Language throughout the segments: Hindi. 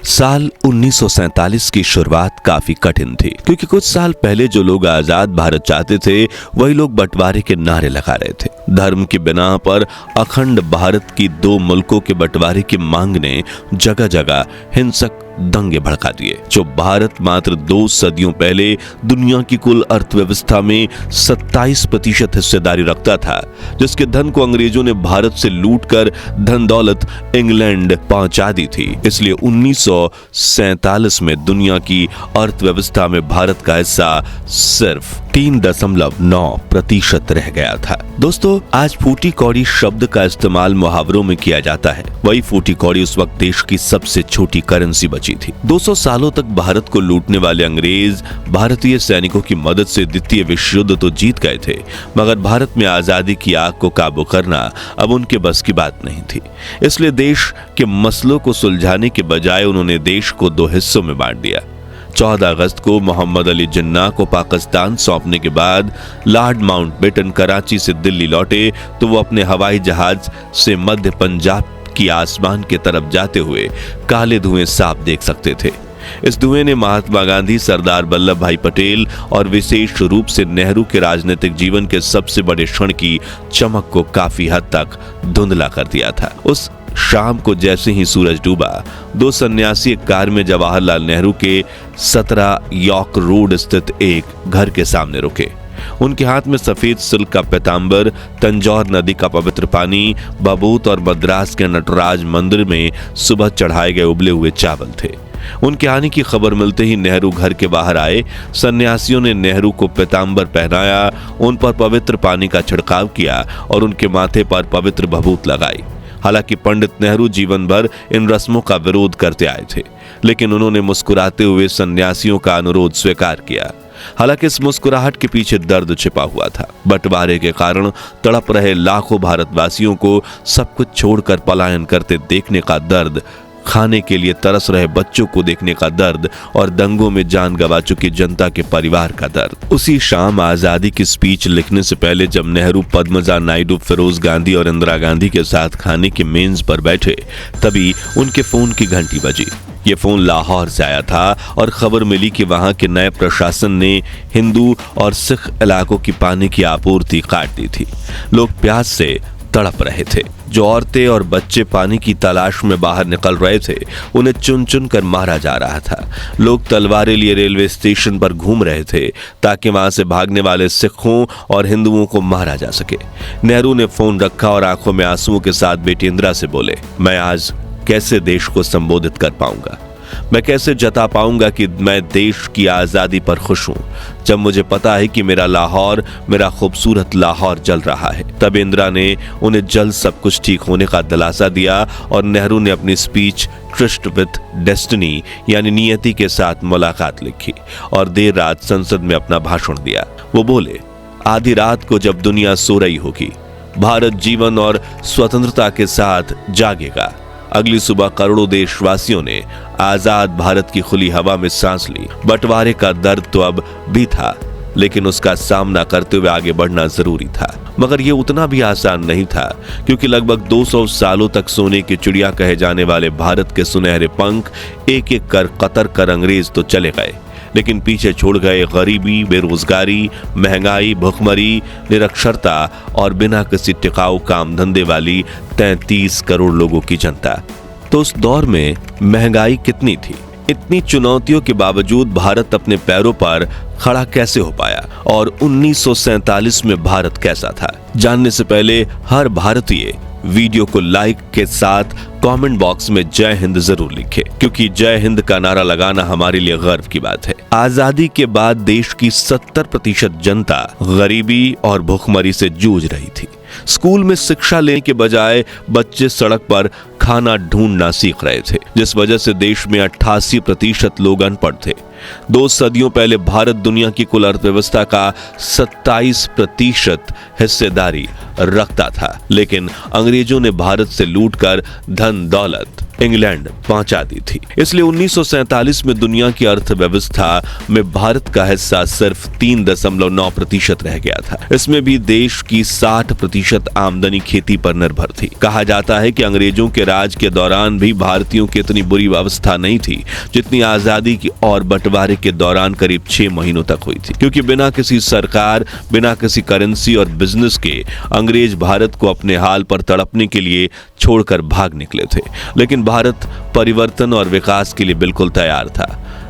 साल 1947 की शुरुआत काफी कठिन थी, क्योंकि कुछ साल पहले जो लोग आजाद भारत चाहते थे वही लोग बंटवारे के नारे लगा रहे थे। धर्म की बिना पर अखंड भारत की दो मुल्कों के बंटवारे की मांग ने जगह जगह हिंसक दंगे भड़का दिए। जो भारत मात्र 2 सदियों पहले दुनिया की कुल अर्थव्यवस्था में 27% हिस्सेदारी रखता था, जिसके धन को अंग्रेजों ने भारत से लूटकर धन दौलत इंग्लैंड पहुंचा दी थी, इसलिए 1947 में दुनिया की अर्थव्यवस्था में भारत का हिस्सा सिर्फ 3.9% रह गया था। दोस्तों, आज फूटी कौड़ी शब्द का इस्तेमाल मुहावरों में किया जाता है। वही फूटी कौड़ी उस वक्त देश की सबसे छोटी करेंसी बची थी। 200 सालों तक भारत को लूटने वाले अंग्रेज भारतीय सैनिकों की मदद से द्वितीय विश्व युद्ध तो जीत गए थे, मगर भारत में आजादी की आग को काबू करना अब उनके बस की बात नहीं थी। इसलिए देश के मसलों को सुलझाने के बजाय उन्होंने देश को 2 हिस्सों में बांट दिया। 14 अगस्त को मोहम्मद अली जिन्ना को पाकिस्तान सौंपने के बाद लॉर्ड माउंटबेटन कराची से दिल्ली लौटे तो वो अपने हवाई जहाज से मध्य पंजाब की आसमान की तरफ जाते हुए काले धुएं साफ देख सकते थे। इस धुएं ने महात्मा गांधी, सरदार वल्लभ भाई पटेल और विशेष रूप से नेहरू के राजनीतिक जीवन के सबसे बड़े क्षण की चमक को काफी हद तक धुंधला कर दिया था। उस शाम को जैसे ही सूरज डूबा, 2 सन्यासी एक कार में जवाहरलाल नेहरू के 17 यॉर्क रोड स्थित एक घर के सामने रुके। उनके हाथ में सफेद सिल्क का पैतांबर, तंजौर नदी का पवित्र पानी, बबूत और मद्रास के नटराज मंदिर में सुबह चढ़ाए गए उबले हुए चावल थे। उनके आने की खबर मिलते ही नेहरू घर के बाहर आए। सन्यासियों ने नेहरू को पैतांबर पहनाया, उन पर पवित्र पानी का छिड़काव किया और उनके माथे पर पवित्र भभूत लगाई। हालांकि पंडित नेहरू जीवन भर इन रस्मों का विरोध करते आए थे, लेकिन उन्होंने मुस्कुराते हुए सन्यासियों का अनुरोध स्वीकार किया। हालांकि इस मुस्कुराहट के पीछे दर्द छिपा हुआ था। बंटवारे के कारण तड़प रहे लाखों भारतवासियों को सब कुछ छोड़कर पलायन करते देखने का दर्द, खाने के लिए तरस रहे बच्चों को देखने का दर्द और दंगों में जान गंवा चुकी जनता के परिवार का दर्द। उसी शाम आजादी की स्पीच लिखने से पहले जब नेहरू, पद्मजा नायडू, फिरोज गांधी और इंदिरा गांधी के साथ खाने के मेज पर बैठे, तभी उनके फोन की घंटी बजी। ये फोन लाहौर से आया था और खबर मिली कि वहां के नए प्रशासन ने हिंदू और सिख इलाकों की पानी की आपूर्ति काट दी थी। लोग प्यास से तड़प रहे थे। जो औरतें और बच्चे पानी की तलाश में बाहर निकल रहे थे, उन्हें चुन चुन कर मारा जा रहा था। लोग तलवारें लिए रेलवे स्टेशन पर घूम रहे थे ताकि वहां से भागने वाले सिखों और हिंदुओं को मारा जा सके। नेहरू ने फोन रखा और आंखों में आंसुओं के साथ बेटी इंदिरा से बोले, मैं आज कैसे देश को संबोधित कर पाऊंगा, मैं कैसे जता पाऊंगा कि मैं देश की आजादी पर खुश हूं, जब मुझे पता है कि मेरा लाहौर, मेरा खूबसूरत लाहौर जल रहा है। तब इंदिरा ने उन्हें जल्द सब कुछ ठीक होने का दिलासा दिया और नेहरू ने अपनी स्पीच ट्रिस्ट विद डेस्टिनी यानी नियति के साथ मुलाकात लिखी और देर रात संसद में अपना भाषण दिया। वो बोले, आधी रात को जब दुनिया सो रही होगी, भारत जीवन और स्वतंत्रता के साथ जागेगा। अगली सुबह करोड़ों देशवासियों ने आजाद भारत की खुली हवा में सांस ली। बंटवारे का दर्द तो अब भी था, लेकिन उसका सामना करते हुए आगे बढ़ना जरूरी था। मगर यह उतना भी आसान नहीं था, क्योंकि लगभग 200 सालों तक सोने की चिड़िया कहे जाने वाले भारत के सुनहरे पंख एक एक कर कतर कर अंग्रेज तो चले गए, लेकिन पीछे छोड़ गए गरीबी, बेरोजगारी, महंगाई, भुखमरी, निरक्षरता और बिना किसी टिकाऊ काम धंधे वाली 33 करोड़ लोगों की जनता। तो उस दौर में महंगाई कितनी थी? इतनी चुनौतियों के बावजूद भारत अपने पैरों पर खड़ा कैसे हो पाया और 1947 में भारत कैसा था? जानने से पहले हर भारतीय वीडियो को लाइक के साथ कमेंट बॉक्स में जय हिंद जरूर लिखे, क्योंकि जय हिंद का नारा लगाना हमारे लिए गर्व की बात है। आजादी के बाद देश की 70% जनता गरीबी और भूखमरी से जूझ रही थी। स्कूल में शिक्षा लेने के बजाय बच्चे सड़क पर खाना ढूंढना सीख रहे थे, जिस वजह से देश में 88% लोग अनपढ़ थे। 2 सदियों पहले भारत दुनिया की कुल अर्थव्यवस्था का 27% हिस्सेदारी रखता था, लेकिन अंग्रेजों ने भारत से लूटकर धन दौलत इंग्लैंड पहुंचा दी थी। इसलिए 1947 में दुनिया की अर्थव्यवस्था में भारत का हिस्सा सिर्फ 3.9% रह गया था। इसमें भी देश की 60% आमदनी खेती पर निर्भर थी। कहा जाता है कि अंग्रेजों के राज के दौरान भी भारतीयों की इतनी बुरी अवस्था नहीं थी जितनी आजादी की और बंटवारे के दौरान करीब 6 महीनों तक हुई थी, क्योंकि बिना किसी सरकार, बिना किसी करेंसी और बिजनेस के अंग्रेज भारत को अपने हाल पर तड़पने के लिए छोड़कर भाग निकले थे। लेकिन भारत परिवर्तन और विकास के लिए बिल्कुल तैयार था।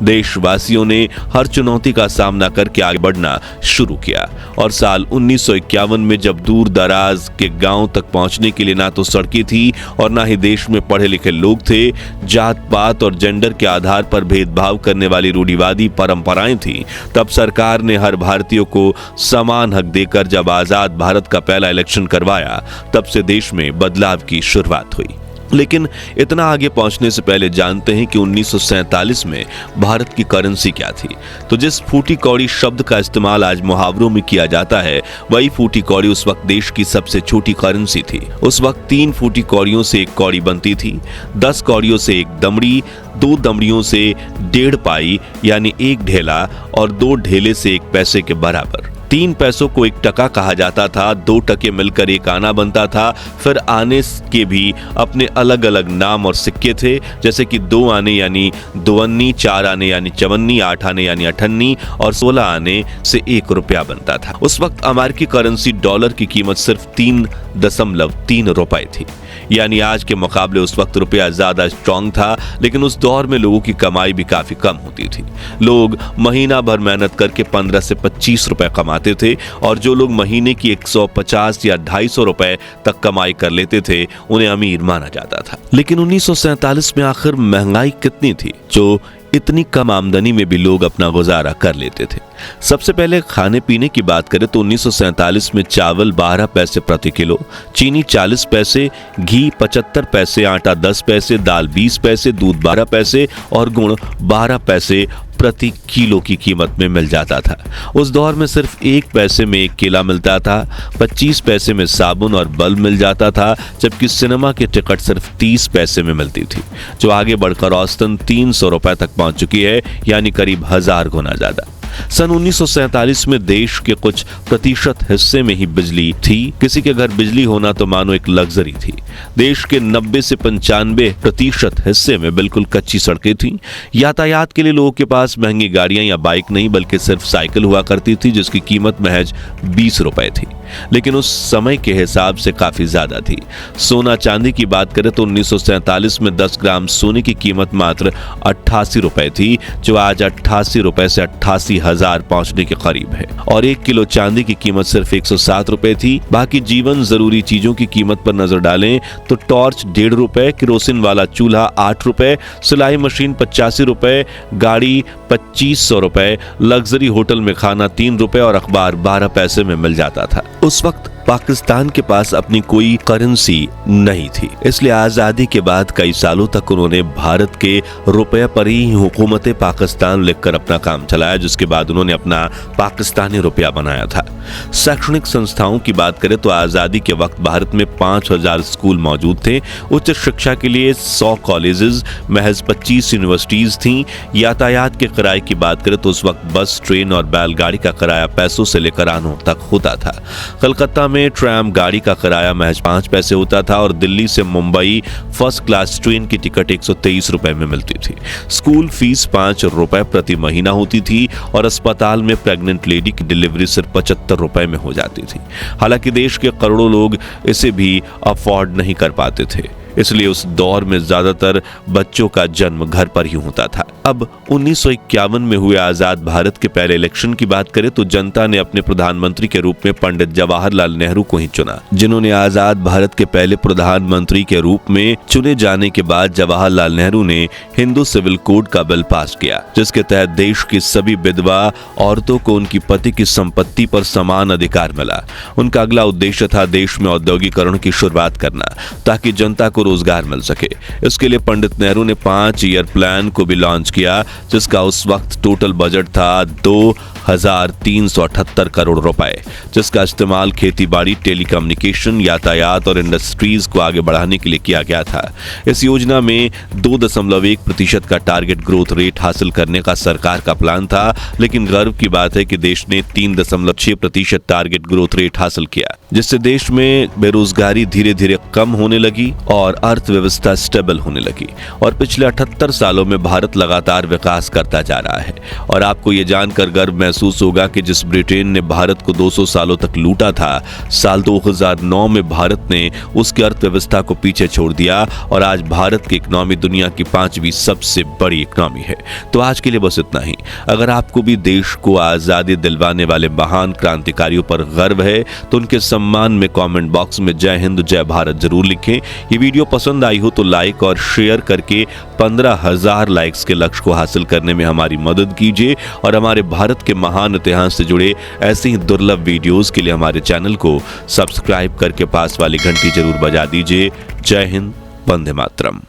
देशवासियों ने हर चुनौती का सामना करके आगे बढ़ना शुरू किया और साल 1951 में जब दूर दराज के गांव तक पहुंचने के लिए ना तो सड़कें थी और ना ही देश में पढ़े लिखे लोग थे, जात पात और जेंडर के आधार पर भेदभाव करने वाली रूढ़िवादी परंपराएं थी, तब सरकार ने हर भारतीय को समान हक देकर जब आजाद भारत का पहला इलेक्शन करवाया, तब से देश में बदलाव की शुरुआत हुई। लेकिन इतना आगे पहुंचने से पहले जानते हैं कि 1947 में भारत की करेंसी क्या थी। तो जिस फूटी कौड़ी शब्द का इस्तेमाल आज मुहावरों में किया जाता है, वही फूटी कौड़ी उस वक्त देश की सबसे छोटी करेंसी थी। उस वक्त 3 फूटी कौड़ियों से 1 कौड़ी बनती थी, 10 कौड़ियों से 1 दमड़ी, 2 दमड़ियों से 1.5 पाई यानी 1 ढेला और 2 ढेले से 1 पैसे के बराबर। 3 पैसों को 1 टका कहा जाता था, 2 टके मिलकर 1 आना बनता था। फिर आने के भी अपने अलग अलग नाम और सिक्के थे, जैसे कि 2 आने यानी 2 अन्नी, 4 आने यानी 54, 8 आने यानी 98 और 16 आने से 1 रुपया बनता था। उस वक्त अमेरिकी करेंसी डॉलर की कीमत सिर्फ 3.3 रुपए थी, यानी आज के मुकाबले उस वक्त रुपया ज्यादा स्ट्रांग था। लेकिन उस दौर में लोगों की कमाई भी काफी कम होती थी। लोग महीना भर मेहनत करके 15 से 25 रुपए कमाते थे और जो लोग महीने की 150 या 250 रुपए तक कमाई कर लेते थे, उन्हें अमीर माना जाता था। लेकिन 1947 में आखिर महंगाई कितनी थी जो इतनी कम आमदनी में भी लोग अपना गुजारा कर लेते थे? सबसे पहले खाने पीने की बात करें तो 1947 में चावल 12 पैसे प्रति किलो, चीनी 40 पैसे, घी 75 पैसे, आटा 10 पैसे, दाल 20 पैसे, दूध 12 पैसे और गुड़ 12 पैसे प्रति किलो की कीमत में मिल जाता था। उस दौर में सिर्फ 1 पैसे में 1 केला मिलता था, 25 पैसे में साबुन और बल्ब मिल जाता था, जबकि सिनेमा की टिकट सिर्फ 30 पैसे में मिलती थी, जो आगे बढ़कर औसतन 300 रुपए तक पहुंच चुकी है, यानी करीब 1000 गुना ज्यादा। सन 1947 में देश के कुछ प्रतिशत हिस्से में ही बिजली थी। किसी के घर बिजली होना तो मानो एक लग्जरी थी। देश के 90 से 95% हिस्से में बिल्कुल कच्ची सड़कें थीं। यातायात के लिए लोगों के पास महंगी गाड़ियां या बाइक नहीं बल्कि सिर्फ साइकिल हुआ करती थी, जिसकी कीमत महज 20 रुपए थी, लेकिन उस समय के हिसाब से काफी ज्यादा थी। सोना चांदी की बात करें तो 1947 में 10 ग्राम सोने की कीमत मात्र 88 रुपए थी, जो आज 88 रुपए से 88,000 पहुंचने के करीब है। और 1 किलो चांदी की कीमत सिर्फ 107 रुपए थी। बाकी जीवन जरूरी चीजों की कीमत पर नजर डालें तो टॉर्च 1.5 रुपए, केरोसिन वाला चूल्हा 8 रुपए, सिलाई मशीन 85 रुपए, गाड़ी 2500 रुपए, लग्जरी होटल में खाना 3 रुपए और अखबार 12 पैसे में मिल जाता था। उस वक्त पाकिस्तान के पास अपनी कोई करेंसी नहीं थी, इसलिए आजादी के बाद कई सालों तक उन्होंने भारत के रुपए पर ही हुकूमत पाकिस्तान लिखकर अपना काम चलाया, जिसके बाद उन्होंने अपना पाकिस्तानी रुपया बनाया था। शैक्षणिक संस्थाओं की बात करें तो आजादी के वक्त भारत में 5000 स्कूल मौजूद थे। उच्च शिक्षा के लिए 100 कॉलेजेस, महज 25 यूनिवर्सिटीज थीं। यातायात के किराए की बात करें तो उस वक्त बस, ट्रेन और बैलगाड़ी का किराया पैसों से लेकर आनों तक होता था। कलकत्ता में ट्रैम गाड़ी का किराया महज 5 पैसे होता था और दिल्ली से मुंबई फर्स्ट क्लास ट्रेन की टिकट 123 रुपए में मिलती थी। स्कूल फीस 5 रुपए प्रति महीना होती थी और अस्पताल में प्रेग्नेंट लेडी की डिलीवरी सिर्फ 75 रुपए में हो जाती थी। हालांकि देश के करोड़ों लोग इसे भी अफोर्ड नहीं कर पाते थे, इसलिए उस दौर में ज्यादातर बच्चों का जन्म घर पर ही होता था। अब 1951 में हुए आजाद भारत के पहले इलेक्शन की बात करें तो जनता ने अपने प्रधानमंत्री के रूप में पंडित जवाहरलाल नेहरू को ही चुना, जिन्होंने आजाद भारत के पहले प्रधानमंत्री के रूप में चुने जाने के बाद जवाहरलाल नेहरू ने हिंदू सिविल कोड का बिल पास किया, जिसके तहत देश की सभी विधवा औरतों को उनकी पति की संपत्ति पर समान अधिकार मिला। उनका अगला उद्देश्य था देश में औद्योगिकरण की शुरुआत करना, ताकि जनता को रोजगार मिल सके। इसके लिए पंडित नेहरू ने 5 ईयर प्लान को भी लॉन्च किया, जिसका उस वक्त टोटल बजट था 2378 करोड़ रुपए, जिसका इस्तेमाल खेतीबाड़ी, टेलीकम्युनिकेशन, यातायात और इंडस्ट्रीज को आगे बढ़ाने के लिए किया गया था। इस योजना में 2.1% का टारगेट ग्रोथ रेट हासिल करने का सरकार का प्लान था, लेकिन गर्व की बात है कि देश ने 3.6% टारगेट ग्रोथ रेट हासिल किया, जिससे देश में बेरोजगारी धीरे धीरे कम होने लगी और अर्थव्यवस्था स्टेबल होने लगी। और पिछले 78 सालों में भारत लगातार विकास करता जा रहा है। और आपको ये जानकर गर्व महसूस होगा कि जिस ब्रिटेन ने भारत को 200 सालों तक लूटा था, साल 2009 में भारत ने उसकी अर्थव्यवस्था को पीछे छोड़ दिया और आज भारत की इकोनॉमी दुनिया की 5वीं सबसे बड़ी इकोनॉमी है। तो आज के लिए बस इतना ही। अगर आपको भी देश को आजादी दिलवाने वाले महान क्रांतिकारियों पर गर्व है तो उनके सम्मान में कमेंट बॉक्स में जय हिंद जय भारत जरूर लिखें। ये वीडियो पसंद आई हो तो लाइक और शेयर करके 15,000 लाइक्स के लक्ष्य को हासिल करने में हमारी मदद कीजिए और हमारे भारत के महान इतिहास से जुड़े ऐसे ही दुर्लभ वीडियोस के लिए हमारे चैनल को सब्सक्राइब करके पास वाली घंटी जरूर बजा दीजिए। जय हिंद, वंदे मातरम।